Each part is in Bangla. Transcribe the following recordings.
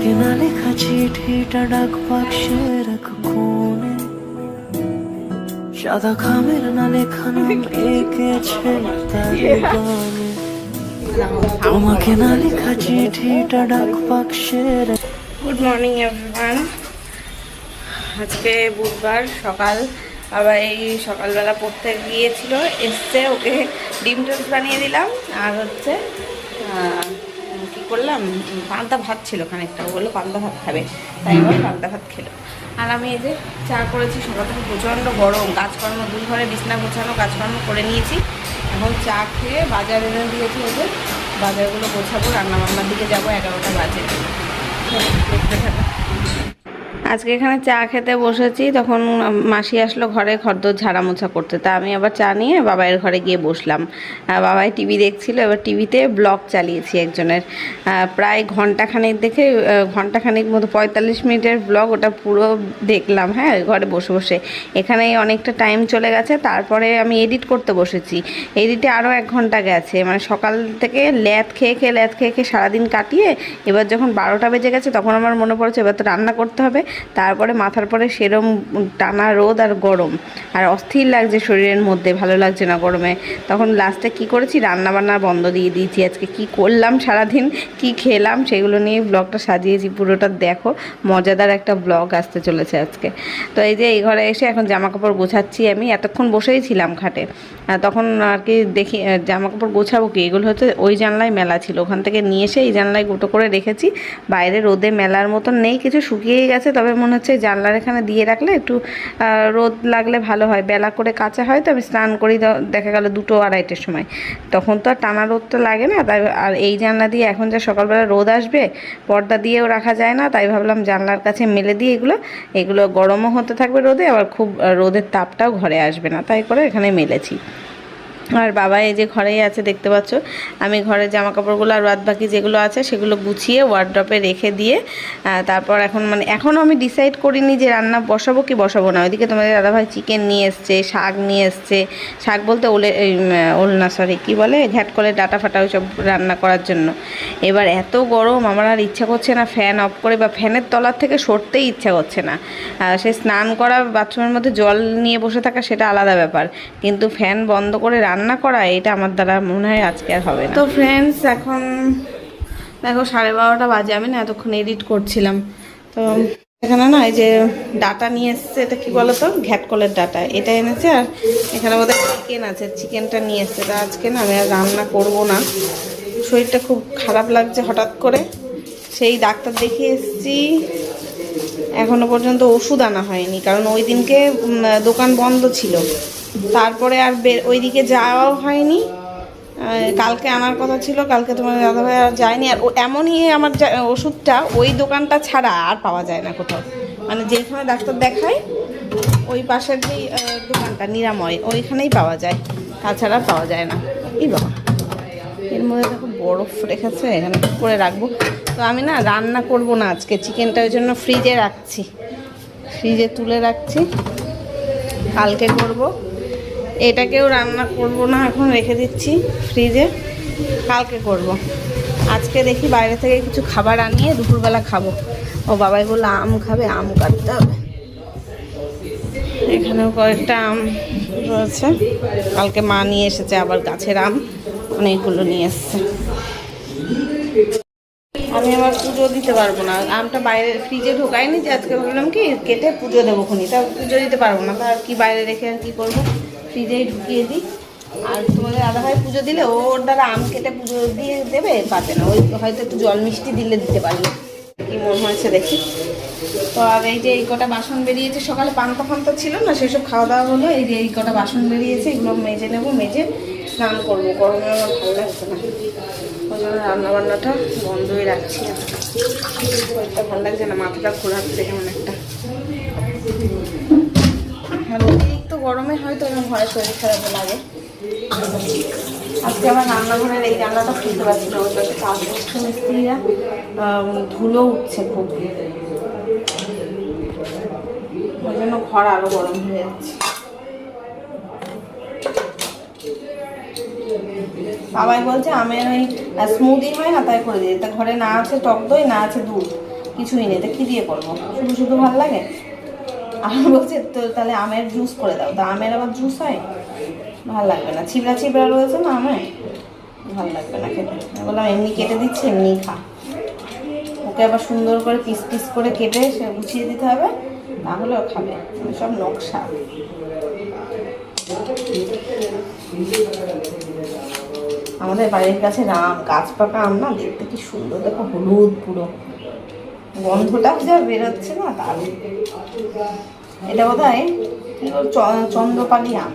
তোমাকে না লেখা চিঠিটা ডাক বাক্সের এক কোণে, সাদা খামের না লেখা নাম এঁকেছে তার গানে। তোমাকে না লেখা চিঠিটা ডাক বাক্সের। Good morning everyone. আজকে বুধবার সকাল, আবার এই সকালবেলা পড়তে গিয়েছিল, এসছে, ওকে ডিম টোস্ট বানিয়ে দিলাম। আর হচ্ছে কী করলাম, পান্তা ভাত ছিল খানিকটা, ও বললো পান্তা ভাত খাবে, তাই আবার পান্তা ভাত খেলো। আর আমি এই যে চা করেছি, সকাল থেকে প্রচণ্ড গরম, কাজকর্ম দুই ঘরে বিছনা গোছানো কাজকর্ম করে নিয়েছি। এখন চা খেয়ে বাজার এনে দিয়েছি, ওই যে বাজারগুলো গোছাবো, রান্নাবান্নার দিকে যাবো, 11টা বাজে। দেখতে থাকো। আজকে এখানে চা খেতে বসেছি, তখন মাসি আসলো ঘরে খরদর ঝাড়া মোছা করতে, তা আমি আবার চা নিয়ে বাবাইয়ের ঘরে গিয়ে বসলাম। বাবাই টিভি দেখছিল, এবার টিভিতে ব্লগ চালিয়েছি একজনের, প্রায় ঘন্টাখানেক দেখে, ঘন্টাখানেক মতো 45 মিনিটের ব্লগ, ওটা পুরো দেখলাম। হ্যাঁ, ঘরে বসে বসে এখানে অনেকটা টাইম চলে গেছে। তারপরে আমি এডিট করতে বসেছি, এডিটে আরও 1 ঘন্টা গেছে, মানে সকাল থেকে ল্যাদ খেয়ে খেয়ে সারাদিন কাটিয়ে এবার যখন 12টা বেজে গেছে, তখন আমার মনে পড়েছে এবার তো রান্না করতে হবে। তারপরে মাথার পরে সেরম টানা রোদ আর গরম, আর অস্থির লাগছে শরীরের মধ্যে, ভালো লাগছে না গরমে। তখন লাস্টে কি করেছি, রান্নাবান্না বন্ধ দিয়ে দিয়েছি। আজকে কি করলাম সারাদিন, কি খেলাম, সেগুলো নিয়ে ব্লগটা সাজিয়েছি, পুরোটা দেখো, মজাদার একটা ব্লগ আসতে চলেছে আজকে। তো এই যে এই ঘরে এসে এখন জামাকাপড় গোছাচ্ছি। আমি এতক্ষণ বসেই ছিলাম খাটে, তখন আর কি দেখি জামাকাপড় গোছাবো কি, এগুলো হচ্ছে ওই জানলায় মেলা ছিল, ওখান থেকে নিয়ে এসে এই জানলায় গুঁটো করে রেখেছি। বাইরে রোদে মেলার মতন নেই, কিছু শুকিয়েই গেছে, তবে মনে হচ্ছে জানলার এখানে দিয়ে রাখলে একটু রোদ লাগলে ভালো হয়, বেলা করে কাঁচা হয়। তো আমি স্নান করি, দেখা গেল 2-2:30টার সময়, তখন তো আর টানা রোদটা লাগে না। তাই আর এই জানলা দিয়ে এখন যা সকালবেলা রোদ আসবে, পর্দা দিয়েও রাখা যায় না, তাই ভাবলাম জানলার কাছে মেলে দিয়ে এগুলো গরমও হতে থাকবে রোদে, আবার খুব রোদের তাপটাও ঘরে আসবে না, তাই করে এখানে মেলেছি। আর বাবা এই যে ঘরেই আছে, দেখতে পাচ্ছ। আমি ঘরের জামা কাপড়গুলো আর বাদ বাকি যেগুলো আছে সেগুলো গুছিয়ে ওয়ার্ড্রপে রেখে দিয়ে তারপর এখনও আমি ডিসাইড করিনি যে রান্না বসাবো কি বসাবো না। ওইদিকে তোমাদের দাদাভাই চিকেন নিয়ে এসছে, শাক নিয়ে এসছে, শাক বলতে ওল না, সরি কী বলে, ঘ্যাটকলের ডাটা ফাটা ওইসব রান্না করার জন্য। এবার এত গরম, আমার আর ইচ্ছা করছে না ফ্যান অফ করে, বা ফ্যানের তলার থেকে সরতেই ইচ্ছা করছে না। সে স্নান করা, বাথরুমের মধ্যে জল নিয়ে বসে থাকা সেটা আলাদা ব্যাপার, কিন্তু ফ্যান বন্ধ করে রান্না করা, এটা আমার দ্বারা মনে হয় আজকে আর হবে না। তো ফ্রেন্ডস, এখন দেখো 12:30টা বাজে, আমি না এতক্ষণ এডিট করছিলাম। তো এখানে না এই যে ডাটা নিয়ে এসছে, এটা কি বলতো, ঘ্যাটকলের ডাটা, এটা এনেছে। আর এখানে বোধহয় চিকেন আছে, চিকেনটা নিয়ে এসছে। তা আজকে না আমি আর রান্না করবো না, শরীরটা খুব খারাপ লাগছে হঠাৎ করে, সেই ডাক্তার দেখিয়ে এসেছি, এখনো পর্যন্ত ওষুধ আনা হয়নি, কারণ ওই দিনকে দোকান বন্ধ ছিল। তারপরে আর ওইদিকে যাওয়াও হয়নি, কালকে আনার কথা ছিল, কালকে তোমার দাদাভাই আর যায়নি। আর এমনই আমার ওষুধটা ওই দোকানটা ছাড়া আর পাওয়া যায় না কোথাও, মানে যেখানে ডাক্তার দেখায় ওই পাশের যেই দোকানটা নিরাময়, ওইখানেই পাওয়া যায়, তাছাড়া পাওয়া যায় না। এই বাবা, এর মধ্যে দেখো বরফ রেখেছে, এখানে করে রাখবো। তো আমি না রান্না করব না আজকে, চিকেনটা ওই জন্য ফ্রিজে রাখছি, ফ্রিজে তুলে রাখছি, কালকে করব। এটাকেও রান্না করব না, এখন রেখে দিচ্ছি ফ্রিজে, কালকে করব। আজকে দেখি বাইরে থেকে কিছু খাবার আনিয়ে দুপুরবেলা খাবো। ও বাবাই বললো আম খাবে, আম কাটতে হবে। এখানেও কয়েকটা আম রয়েছে, কালকে মা নিয়ে এসেছে, আবার গাছের আম অনেকগুলো নিয়ে এসছে। আমি আবার পুজো দিতে পারবো না, আমটা বাইরে ফ্রিজে ঢোকায়নি, যে আজকে ভাবলাম কি কেটে পুজো দেবো খুনি, তা পুজো দিতে পারবো না, তা আর কি বাইরে রেখে আর কি করবো, ফ্রিজেই ঢুকিয়ে দিই। আর তোমাদের দাদাভাই পুজো দিলে ওর দ্বারা আম কেটে পুজো দিয়ে দেবে, পাতে না, ওই হয়তো একটু জল মিষ্টি দিলে দিতে পারবে, কি মনে হয়েছে দেখি। তো আর এই যে এই কটা বাসন বেরিয়েছে, সকালে পান্তা ছিল না, সেসব খাওয়া দাওয়া হলো। এই যে এই কটা বাসন বেরিয়েছে, এগুলো মেজে নেবো, মেজে স্নান করবো, গরমে আমার ভালো লাগছে না, ওই জন্য রান্নাবান্নাটা বন্ধই রাখছি। শরীরটা ভালো লাগছে না, মাথাটা ঘোরাচ্ছে কেমন একটা, আর অতিরিক্ত গরমে হয়তো এরকম হয়, শরীর খারাপ লাগে। আজকে আমার রান্নাঘরের এই রান্নাটা খুলতে পারছি না, ওই পাশে কাজ করছে মিস্ত্রিরা, ধুলো উঠছে খুব, ওই জন্য ঘর আরো গরম হয়ে যাচ্ছে। বাবাই বলছে আমের ওই স্মুদি হয় না, তাই করে দিই, তা ঘরে না আছে টক দই, না আছে দুধ, কিছুই নেই, তো কী দিয়ে করবো? শুধু শুধু ভালো লাগে। আর বলছে তো তাহলে আমের জুস করে দাও, তা আমের আবার জুস হয়? ভালো লাগবে না, ছিবড়া ছিবড়া রয়েছে না আমের, ভালো লাগবে না খেতে। বললাম এমনি কেটে দিচ্ছি, এমনি খা। ওকে আবার সুন্দর করে পিস পিস করে কেটে সে গুছিয়ে দিতে হবে, তাহলে ও খাবে। সব নকশা। আমাদের বাড়ির কাছে গাছ পাকা আম না, দেখতে কি সুন্দর, দেখো হলুদ পুরো, গন্ধটাও যা বেরোচ্ছে না তার। এটা বোধ হয় চন্দ্রপালি আম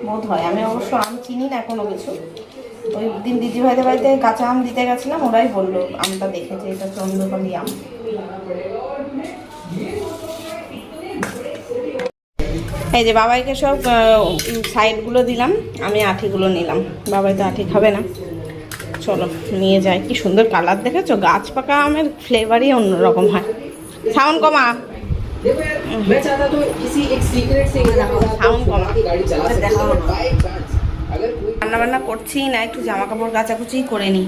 বোধ হয়, আমি অবশ্য আম চিনি না কোনো কিছু। ওই দিন দিদি ভাইদের বাড়িতে কাঁচা আম দিতে গেছিলাম, ওরাই বললো আমটা দেখেছে এটা চন্দ্রপালি আম। এই যে বাবাইকে সব সাইডগুলো দিলাম, আমি আঠিগুলো নিলাম। বাবাই তো আঠি খাবে না, চলো নিয়ে যাই। কি সুন্দর কালার দেখেছো, গাছ পাকা আমের ফ্লেভারই অন্যরকম হয়। সাউন্ড কমা, সাউন্ড কমা। রান্না বান্না করছি না, একটু জামা কাপড় কাচাকুচি করে নিই।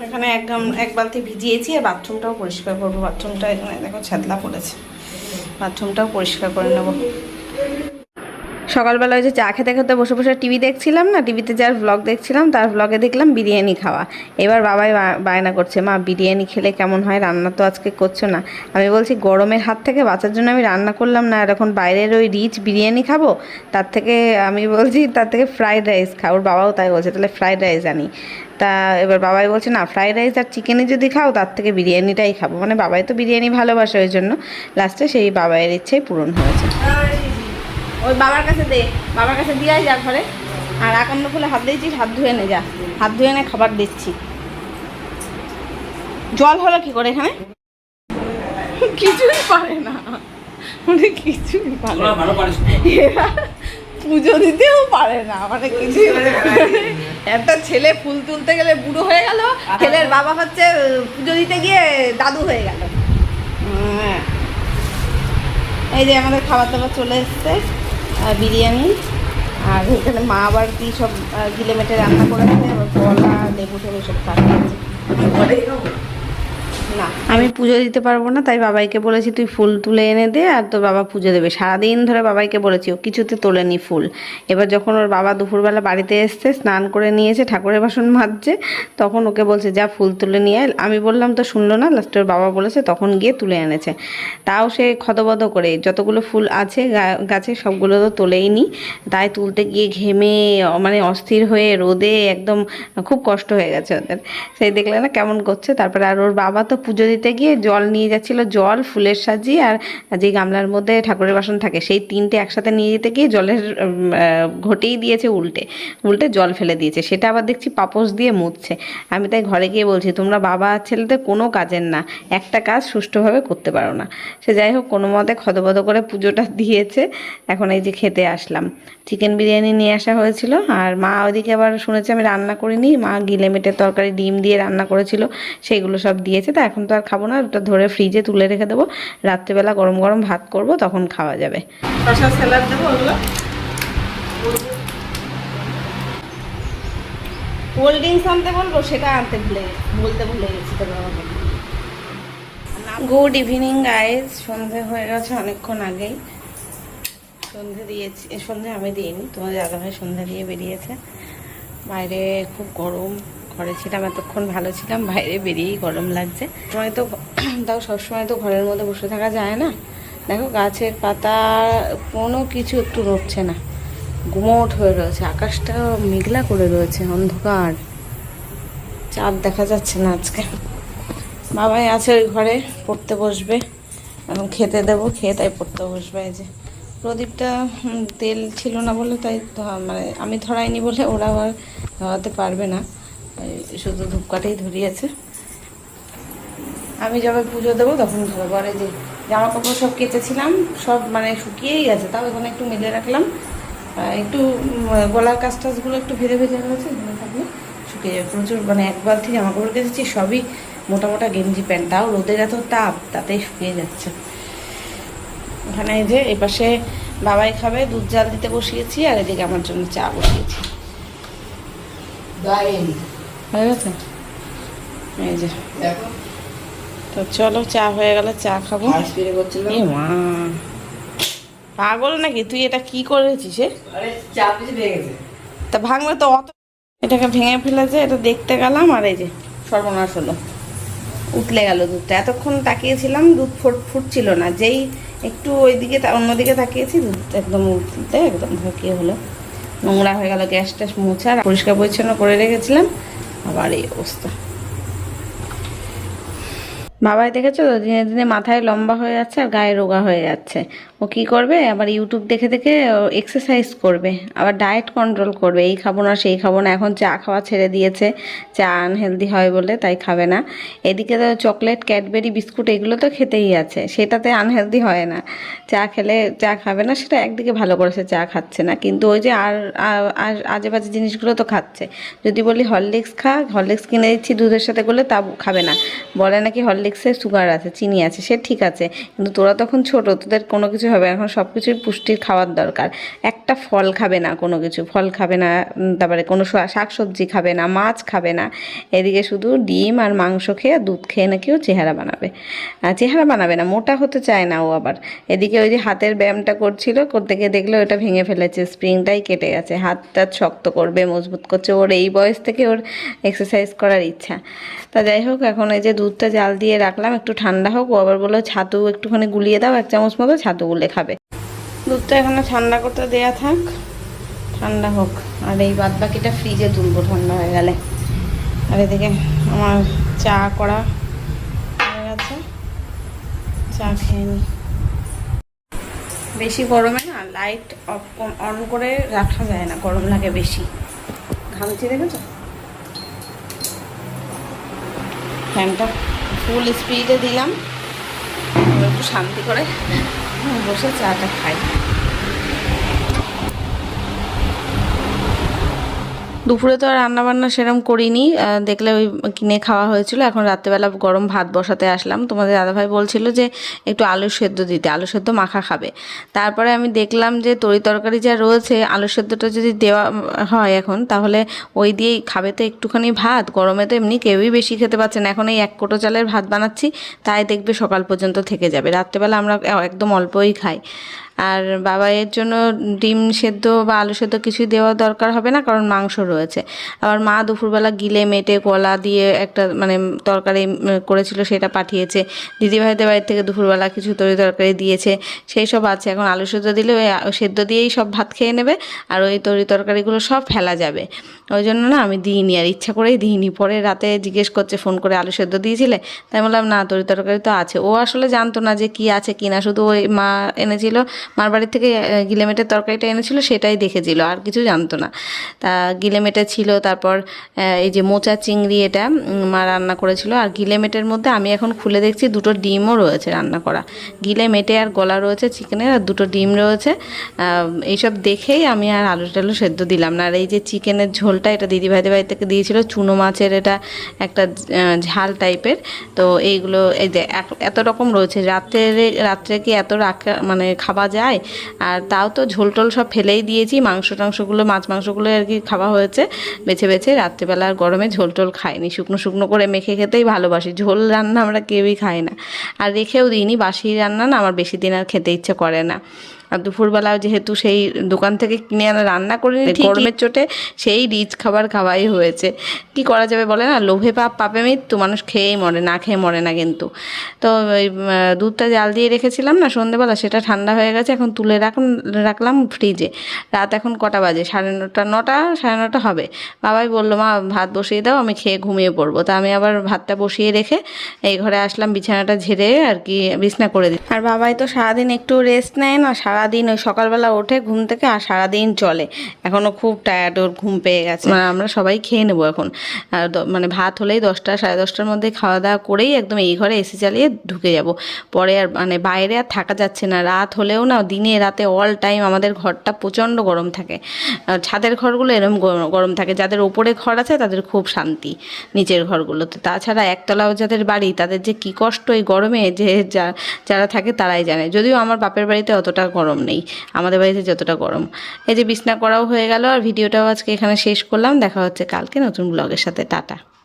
এখানে এক বালতি ভিজিয়েছি, আর বাথরুমটাও পরিষ্কার করবো। বাথরুমটা এখানে দেখো ছ্যাদলা পড়েছে, বাথরুমটাও পরিষ্কার করে নেবো। সকালবেলা ওই যে চা খেতে খেতে বসে বসে টিভি দেখছিলাম না, টিভিতে যার ব্লগ দেখছিলাম তার ব্লগে দেখলাম বিরিয়ানি খাওয়া। এবার বাবাই বায়না করছে, মা বিরিয়ানি খেলে কেমন হয়, রান্না তো আজকে করছো না। আমি বলছি গরমের হাত থেকে বাঁচার জন্য আমি রান্না করলাম না, আর এখন বাইরের ওই রিচ বিরিয়ানি খাবো, তার থেকে আমি বলছি তার থেকে ফ্রাইড রাইস খাও। ওর বাবাও তাই বলছে, তাহলে ফ্রাইড রাইস আনি। তা এবার বাবাই বলছে না, ফ্রাইড রাইস আর চিকেনই যদি খাও তার থেকে বিরিয়ানিটাই খাবো। মানে বাবাই তো বিরিয়ানি ভালোবাসে, ওই জন্য লাস্টে সেই বাবাইয়ের ইচ্ছেই পূরণ হয়েছে। ওই বাবার কাছে দে, বাবার কাছে দিয়ে যা ঘরে। আর আকান্ন ফুলে হাত দিয়েছিস, হাত ধুয়ে নে, যা হাত ধুয়ে নে, খাবার দিচ্ছি। জল হলো কি করে এখানে? কিছুই পারে না, মানে কিছুই পারে না, পুজো দিতেও পারে না, মানে কিছুই। একটা ছেলে ফুল তুলতে গেলে বুড়ো হয়ে গেল, ছেলের বাবা হচ্ছে পুজো দিতে গিয়ে দাদু হয়ে গেল। এই যে আমাদের খাবার দাবার চলে এসছে, বিরিয়ানি। আর এখানে মা আবার কি সব গিলে মেটে রান্না করেছে, আবার কলা লেবু টেবু সব কাটিয়েছে। না আমি পুজো দিতে পারবো না, তাই বাবাইকে বলেছি তুই ফুল তুলে এনে দে, আর তোর বাবা পুজো দেবে। সারাদিন ধরে বাবাইকে বলেছি, ও কিছুতে তোলেনি ফুল। এবার যখন ওর বাবা দুপুরবেলা বাড়িতে এসছে, স্নান করে নিয়েছে, ঠাকুরের বাসন মাজছে, তখন ওকে বলছে যা ফুল তুলে নিয়ে আয়। আমি বললাম তো শুনলো না, লাস্টে ওর বাবা বলেছে, তখন গিয়ে তুলে এনেছে। তাও সে খদবদ করে যতগুলো ফুল আছে গাছে সবগুলো তো তোলেই নি, তাই তুলতে গিয়ে ঘেমে মানে অস্থির হয়ে রোদে একদম খুব কষ্ট হয়ে গেছে ওদের। সেই দেখলে না কেমন করছে। তারপরে আর ওর বাবা তো পুজো দিতে গিয়ে জল নিয়ে যাচ্ছিলো, জল ফুলের সাজি আর যে গামলার মধ্যে ঠাকুরের বাসন থাকে সেই তিনটে একসাথে নিয়ে যেতে গিয়ে জলের ঘটেই দিয়েছে, উল্টে জল ফেলে দিয়েছে। সেটা আবার দেখছি পাপোশ দিয়ে মুছছে। আমি তাই ঘরে গিয়ে বলছি, তোমরা বাবা আর ছেলেদের কোনো কাজের না, একটা কাজ সুষ্ঠুভাবে করতে পারো না। সে যাই হোক কোনো মতে খদবদ করে পুজোটা দিয়েছে। এখন এই যে খেতে আসলাম, চিকেন বিরিয়ানি নিয়ে আসা হয়েছিল। আর মা ওইদিকে আবার শুনেছি আমি রান্না করিনি, মা গিলে মেটের তরকারি ডিম দিয়ে রান্না করেছিল, সেইগুলো সব দিয়েছে। তা এখন তো আর খাবো না, ওটা ধরে ফ্রিজে তুলে রেখে দেবো, রাত্রেবেলা গরম গরম ভাত করব, তখন খাওয়া যাবে। শসা স্যালাড দেবো, ওগুলো কোল্ড ড্রিঙ্কস আনতে বলবো, সেটা আনতে বলতে ভুলে গেছি তো বাবাকে। গুড ইভিনিং গাইজ, সন্ধে হয়ে গেছে অনেকক্ষণ আগেই। সন্ধে দিয়েছি, সন্ধে আমি দিইনি, তোমার দাদাভাই সন্ধে দিয়ে বেরিয়েছে। বাইরে খুব গরম, ঘরে ছিলাম এতক্ষণ ভালো ছিলাম, বাইরে বেরিয়েই গরম লাগছে। সময় তো তাও সবসময় তো ঘরের মধ্যে বসে থাকা যায় না। দেখো গাছের পাতা কোনো কিছু একটু নড়ছে না, গুমোট হয়ে রয়েছে, আকাশটা মেঘলা করে রয়েছে, অন্ধকার, চাঁদ দেখা যাচ্ছে না আজকে। বাবাই আছে ওই ঘরে, পড়তে বসবে, এখন খেতে দেবো, খেয়ে তাই পড়তে বসবে। এই যে প্রদীপটা তেল ছিল না বলে, তাই মানে আমি ধরাইনি বলে ওরা আবার ধরাতে পারবে না, শুধু ধূপকাঠেই ধরিয়েছে। আমি যবে পুজো দেবো তখন ধরবো। আর এই যে জামা কাপড় সব কেচেছিলাম, সব মানে শুকিয়েই গেছে, তাও এখানে একটু মেলে রাখলাম। একটু গলার কাজ টাজগুলো একটু ভেজে ভেজে রয়েছে, এখানে থাকলে শুকিয়ে যাবে। প্রচুর মানে এক বালতি জামা কাপড় কেচেছি, সবই মোটা মোটা গেঞ্জি প্যান্ট, তাও রোদের এত তাপ, তাতেই শুকিয়ে যাচ্ছে। এখানে এই যে এপাশে বাবাই খাবে, দুধ জাল দিতে বসিয়েছি, আর এদিকে আমার জন্য চা বসিয়েছি। হয়ে গেছে এই যে। তো চলো চা হয়ে গেলে চা খাবো। এ মা পাগল নাকি তুই? এটা কি করেছিস? তা ভাঙবে তো অত। এটাকে ভেঙে ফেলেছে, এটা দেখতে গেলাম আর এই যে সর্বনাশ হলো, উতলে গেল দুধটা। এতক্ষণ তাকিয়েছিলাম, দুধ ফুটছিল না, যেই একটু ওইদিকে অন্যদিকে তাকিয়েছি দুধ একদম উতলতে একদম কি হলো, নোংরা হয়ে গেল। গ্যাস ট্যাস মোছা পরিষ্কার পরিচ্ছন্ন করে রেখেছিলাম, আবার এই অবস্থা। বাবাই দেখেছো তো দিনে দিনে মাথায় লম্বা হয়ে যাচ্ছে আর গায়ে রোগা হয়ে যাচ্ছে। ও কি করবে, আবার ইউটিউব দেখে দেখে এক্সারসাইজ করবে, আবার ডায়েট কন্ট্রোল করবে, এই খাবো না সেই খাবো না। এখন চা খাওয়া ছেড়ে দিয়েছে, চা আনহেলদি হয় বলে, তাই খাবে না। এদিকে তো চকলেট, ক্যাডবেরি, বিস্কুট এগুলো তো খেতেই আছে, সেটাতে আনহেলদি হয় না। চা খেলে চা খাবে না, সেটা একদিকে ভালো করেছে, চা খাচ্ছে না, কিন্তু ওই যে আর আজে বাজে জিনিসগুলো তো খাচ্ছে। যদি বলি হরলিক্স খা, হরলিক্স কিনে দিচ্ছি দুধের সাথে করলে, তা খাবে না, বলে নাকি হরলিক্সে সুগার আছে, চিনি আছে। সে ঠিক আছে, কিন্তু তোরা তখন ছোট, তোদের কোনো কিছু হবে, এখন সব কিছুই পুষ্টির খাওয়ার দরকার। একটা ফল খাবে না, কোনো কিছু ফল খাবে না, তারপরে কোনো শাকসবজি খাবে না, মাছ খাবে না। এদিকে শুধু ডিম আর মাংস খেয়ে দুধ খেয়ে নাকি ও চেহারা বানাবে। চেহারা বানাবে না, মোটা হতে চায় না ও আবার। এদিকে ওই যে হাতের ব্যায়ামটা করছিল, করতে গিয়ে দেখলো ওটা ভেঙে ফেলেছে, স্প্রিংটাই কেটে গেছে। হাতটা শক্ত করবে, মজবুত করছে। ওর এই বয়স থেকে ওর এক্সারসাইজ করার ইচ্ছা। তা যাই হোক, এখন এই যে দুধটা জাল দিয়ে রাখলাম, একটু ঠান্ডা হোক। ও আবার বললো ছাতু একটুখানি গুলিয়ে দাও, 1 চামচ মতো ছাতু গুলে খাবে। দুধটা এখানে ঠান্ডা করতে দেয়া থাক, ঠান্ডা হোক। আর এই বাদ বাকিটা ফ্রিজে তুলবো ঠান্ডা হয়ে গেলে। আর এদিকে আমার চা করা হয়ে গেছে, চা খেয়ে নি। বেশি গরমে না লাইট অন করে রাখা যায় না, গরম লাগে বেশি। ঘামছি দেখেছো? ফ্যানটা ফুল স্পিডে দিলাম, একটু শান্তি করে বসে চাটা খাই। দুপুরে তো আর রান্নাবান্না সেরকম করিনি, দেখলে ওই কিনে খাওয়া হয়েছিল। এখন রাত্রেবেলা গরম ভাত বসাতে আসলাম। তোমাদের দাদাভাই বলছিল যে একটু আলু সেদ্ধ দিতে, আলু সেদ্ধ মাখা খাবে। তারপরে আমি দেখলাম যে তরি তরকারি যা রয়েছে, আলু সেদ্ধটা যদি দেওয়া হয় এখন, তাহলে ওই দিয়েই খাবে। তো একটুখানি ভাত, গরমে তো এমনি কেউই বেশি খেতে পারছে না। এখন এই 1 কোটো চালের ভাত বানাচ্ছি, তাই দেখবে সকাল পর্যন্ত থেকে যাবে। রাত্রেবেলা আমরা একদম অল্পই খাই। আর বাবাইয়ের জন্য ডিম সেদ্ধ বা আলু সেদ্ধ কিছুই দেওয়ার দরকার হবে না, কারণ মাংস রয়েছে। আবার মা দুপুরবেলা গিলে মেটে কলা দিয়ে একটা মানে তরকারি করেছিল, সেটা পাঠিয়েছে। দিদিভাইদের বাড়ির থেকে দুপুরবেলা কিছু তরকারি দিয়েছে, সেই সব আছে। এখন আলু সেদ্ধ দিলে ওই সেদ্ধ দিয়েই সব ভাত খেয়ে নেবে, আর ওই তরকারিগুলো সব ফেলা যাবে। ওই জন্য না আমি দিইনি, আর ইচ্ছা করেই দিইনি। পরে রাতে জিজ্ঞেস করছে ফোন করে, আলু সেদ্ধ দিয়েছিলে? তাই বললাম না, তরকারি তো আছে। ও আসলে জানতো না যে কি আছে কি না, শুধু ওই মা এনেছিল, মার বাড়ির থেকে গিলেমেটের তরকারিটা এনেছিল, সেটাই দেখেছিল, আর কিছু জানতো না। তা গিলেমেটে ছিল, তারপর এই যে মোচা চিংড়ি, এটা মা রান্না করেছিল। আর গিলেমেটের মধ্যে আমি এখন খুলে দেখছি 2টো ডিমও রয়েছে রান্না করা। গিলেমেটে আর গলা রয়েছে চিকেনের, আর 2টো ডিম রয়েছে। এইসব দেখেই আমি আর আলু টালু সেদ্ধ দিলাম না। আর এই যে চিকেনের ঝোলটা, এটা দিদিভাইদের বাড়ি থেকে দিয়েছিল, চুনো মাছের, এটা একটা ঝাল টাইপের। তো এইগুলো এই যে এত রকম রয়েছে। রাত্রে কি এত মানে খাওয়া যায়? আর তাও তো ঝোল টোল সব ফেলেই দিয়েছি, মাংসগুলো, মাছ মাংসগুলো আর কি খাওয়া হয়েছে বেছে বেছে। রাত্রেবেলা আর গরমে ঝোল টোল খাইনি, শুকনো শুকনো করে মেখে খেতেই ভালোবাসি। ঝোল রান্না আমরা কেউই খাই না, আর রেখেও দিইনি। বাসি রান্না না আমার বেশি দিন আর খেতে ইচ্ছে করে না। আর দুপুরবেলাও যেহেতু সেই দোকান থেকে কিনে আনা রান্না করে গরমের চোটে সেই রিচ খাবার খাওয়াই হয়েছে। কি করা যাবে বলে না, লোভে পাপে মৃত্যু, মানুষ খেয়েই মরে, না খেয়ে মরে না কিন্তু। তো ওই দুধটা জাল দিয়ে রেখেছিলাম না সন্ধ্যেবেলা, সেটা ঠান্ডা হয়ে গেছে, এখন তুলে রাখলাম ফ্রিজে। রাত এখন কটা বাজে? 9:30 হবে। বাবাই বললো মা ভাত বসিয়ে দাও, আমি খেয়ে ঘুমিয়ে পড়বো। তা আমি আবার ভাতটা বসিয়ে রেখে এই ঘরে আসলাম, বিছানাটা ঝেড়ে আর কি বিছনা করে দিই। আর বাবাই তো সারাদিন একটু রেস্ট নেয় না, সারাদিন ওই সকালবেলা ওঠে ঘুম থেকে আর সারাদিন চলে। এখনও খুব টায়ার্ড, ওর ঘুম পেয়ে গেছে। আমরা সবাই খেয়ে নেবো এখন। মানে ভাত হলেই 10টা 10:30টার মধ্যে খাওয়া দাওয়া করেই একদম এই ঘরে এসি চালিয়ে ঢুকে যাব। পরে আর মানে বাইরে আর থাকা যাচ্ছে না। রাত হলেও না, দিনে রাতে অল টাইম আমাদের ঘরটা প্রচণ্ড গরম থাকে। ছাদের ঘরগুলো এরকম গরম থাকে। যাদের ওপরে ঘর আছে তাদের খুব শান্তি, নিচের ঘরগুলোতে। তাছাড়া একতলাও যাদের বাড়ি, তাদের যে কী কষ্ট এই গরমে, যে যারা থাকে তারাই জানে। যদিও আমার বাপের বাড়িতে অতটা গরম গরম নেই, আমাদের বাড়িতে যতটা গরম। এই যে বিছনা করাও হয়ে গেল, আর ভিডিওটাও আজকে এখানে শেষ করলাম। দেখা হচ্ছে কালকে নতুন ব্লগের সাথে। টাটা।